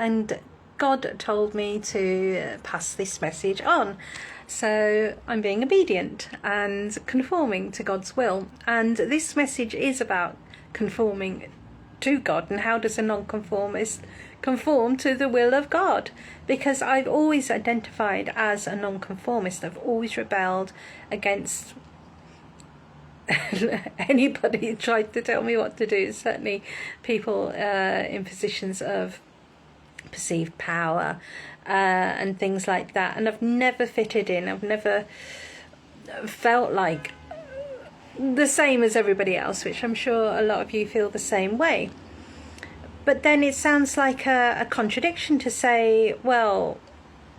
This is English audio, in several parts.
and God told me to pass this message on. So I'm being obedient and conforming to God's will. And this message is about conforming to God, and how does a non-conformist conform to the will of God? Because I've always identified as a non-conformist. I've always rebelled against anybody who tried to tell me what to do, certainly people in positions of perceived power and things like that. And I've never fitted in. I've never felt like the same as everybody else, which I'm sure a lot of you feel the same way. But then it sounds like a contradiction to say, well,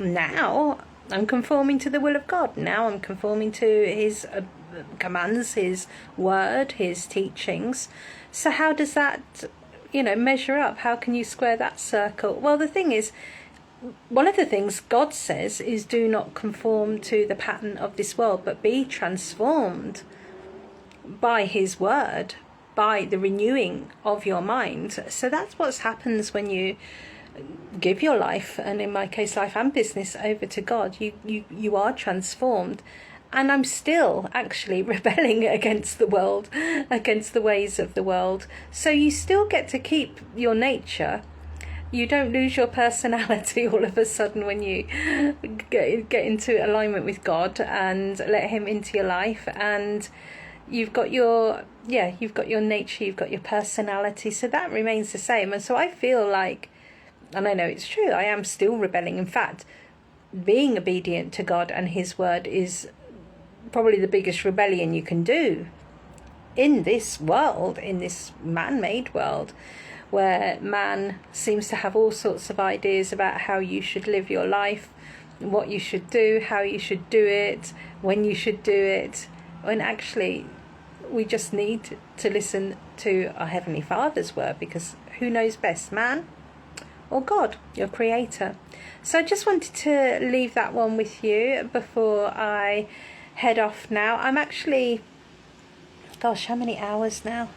now I'm conforming to the will of God. Now I'm conforming to his commands, his word, his teachings. So how does that, measure up? How can you square that circle? Well, the thing is, one of the things God says is do not conform to the pattern of this world, but be transformed by his word, by the renewing of your mind. So that's what happens when you give your life, and in my case life and business, over to God. You are transformed. And I'm still actually rebelling against the world, against the ways of the world. So you still get to keep your nature. You don't lose your personality all of a sudden when you get into alignment with God and let him into your life. And you've got your nature, you've got your personality. So that remains the same. And so I feel like, and I know it's true, I am still rebelling. In fact, being obedient to God and his word is probably the biggest rebellion you can do in this world, in this man-made world, where man seems to have all sorts of ideas about how you should live your life, what you should do, how you should do it, when you should do it, when actually we just need to listen to our Heavenly Father's word, because who knows best, man or God, your creator? So I just wanted to leave that one with you before I head off now. I'm actually, gosh, how many hours now?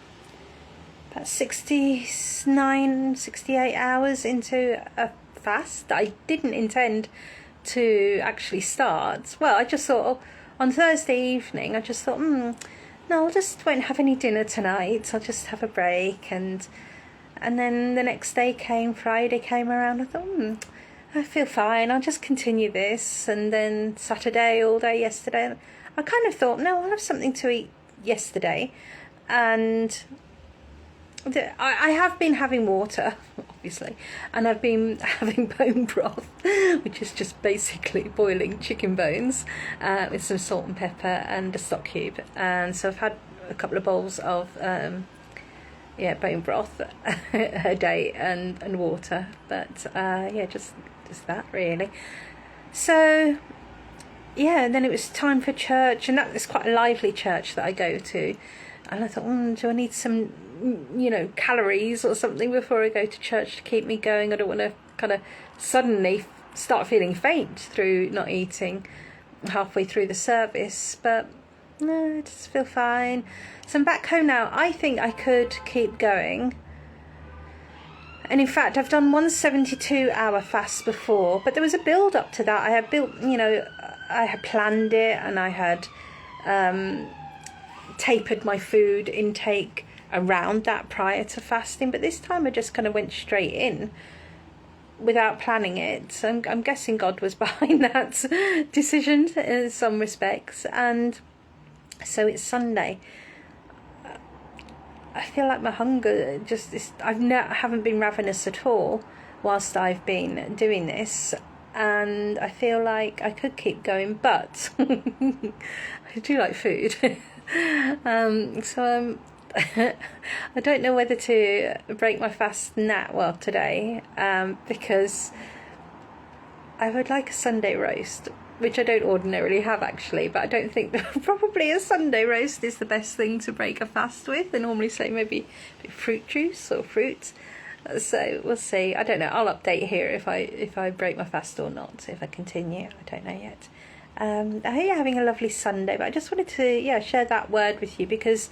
About 68 hours into a fast that I didn't intend to actually start. Well, I just thought on Thursday evening, I just thought, no, I just won't have any dinner tonight. I'll just have a break. And then the next day came, Friday came around. I thought, I feel fine, I'll just continue this. And then Saturday, all day yesterday, I kind of thought, no, I'll have something to eat yesterday. And I have been having water, obviously, and I've been having bone broth, which is just basically boiling chicken bones with some salt and pepper and a stock cube. And so I've had a couple of bowls of bone broth a day and water. But just that really. So and then it was time for church, and that is quite a lively church that I go to. And I thought, do I need some calories or something before I go to church to keep me going? I don't want to kind of suddenly start feeling faint through not eating halfway through the service. But no, I just feel fine. So I'm back home now. I think I could keep going. And in fact, I've done one 72-hour fast before, but there was a build up to that. I had I had planned it, and I had tapered my food intake around that prior to fasting. But this time I just kind of went straight in without planning it. So I'm guessing God was behind that decision in some respects. And so it's Sunday. I feel like my hunger I haven't been ravenous at all whilst I've been doing this, and I feel like I could keep going, but I do like food. So I don't know whether to break my fast today, because I would like a Sunday roast, which I don't ordinarily have actually, but I don't think that probably a Sunday roast is the best thing to break a fast with. I normally say maybe fruit juice or fruit. So we'll see. I don't know. I'll update here if I break my fast or not, if I continue. I don't know yet. I hope you're having a lovely Sunday, but I just wanted to share that word with you, because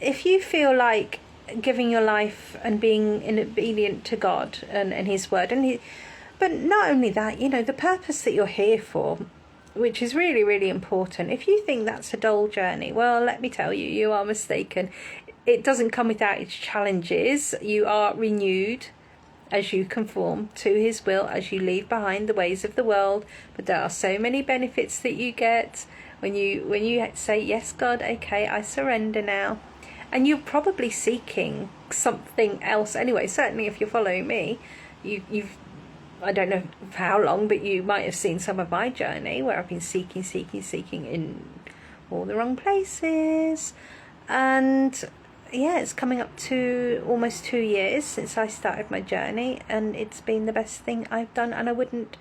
if you feel like giving your life and being obedient to God and His word. But not only that, the purpose that you're here for, which is really, really important. If you think that's a dull journey, well, let me tell you, you are mistaken. It doesn't come without its challenges. You are renewed as you conform to His will, as you leave behind the ways of the world. But there are so many benefits that you get when you say, yes, God, okay, I surrender now. And you're probably seeking something else anyway. Certainly if you're following me, you've I don't know for how long, but you might have seen some of my journey where I've been seeking in all the wrong places. And yeah, it's coming up to almost 2 years since I started my journey, and it's been the best thing I've done. And I wouldn't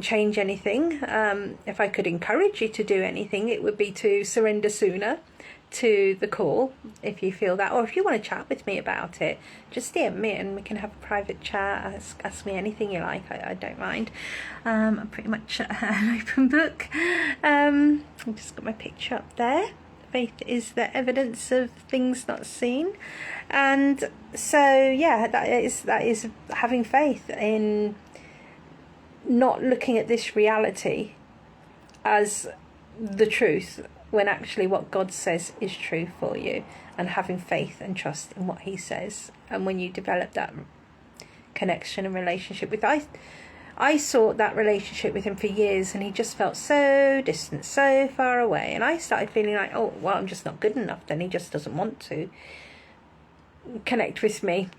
change anything. If I could encourage you to do anything, it would be to surrender sooner to the call, if you feel that, or if you want to chat with me about it, just DM me and we can have a private chat. Ask me anything you like. I don't mind. I'm pretty much an open book. I've just got my picture up there. Faith is the evidence of things not seen. And so yeah, that is having faith in not looking at this reality as the truth, when actually what God says is true for you, and having faith and trust in what He says. And when you develop that connection and relationship with, I sought that relationship with Him for years, and He just felt so distant, so far away, and I started feeling like, oh well, I'm just not good enough then. He just doesn't want to connect with me.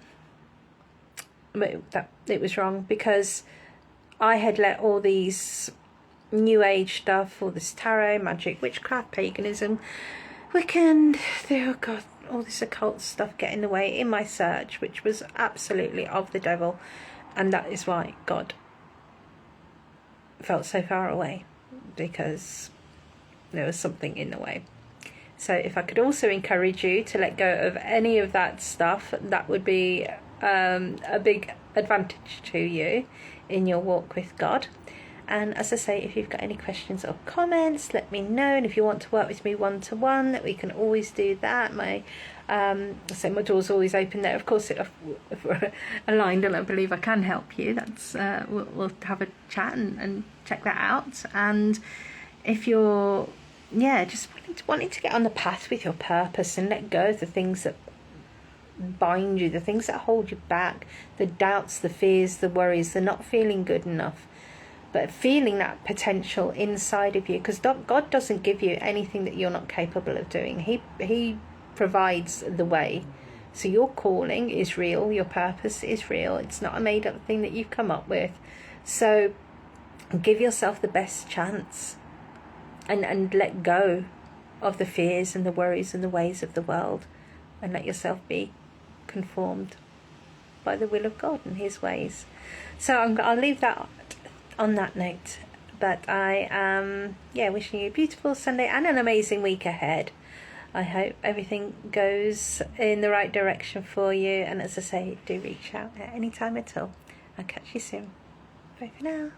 But that it was wrong, because I had let all these New Age stuff, all this tarot, magic, witchcraft, paganism, Wiccan, oh God, all this occult stuff get in the way in my search, which was absolutely of the devil. And that is why God felt so far away, because there was something in the way. So if I could also encourage you to let go of any of that stuff, that would be a big advantage to you in your walk with God. And as I say, if you've got any questions or comments, let me know. And if you want to work with me one-to-one, we can always do that. My door's always open there. Of course, if we're aligned and I believe I can help you, that's we'll have a chat and check that out. And if you're just wanting to get on the path with your purpose and let go of the things that bind you, the things that hold you back, the doubts, the fears, the worries, the not feeling good enough, but feeling that potential inside of you, because God doesn't give you anything that you're not capable of doing. He provides the way. So your calling is real, your purpose is real. It's not a made up thing that you've come up with. So give yourself the best chance and let go of the fears and the worries and the ways of the world, and let yourself be conformed by the will of God and His ways. So I'll leave that on that note, but I am wishing you a beautiful Sunday and an amazing week ahead. I hope everything goes in the right direction for you, and as I say, do reach out at any time at all. I'll catch you soon. Bye for now.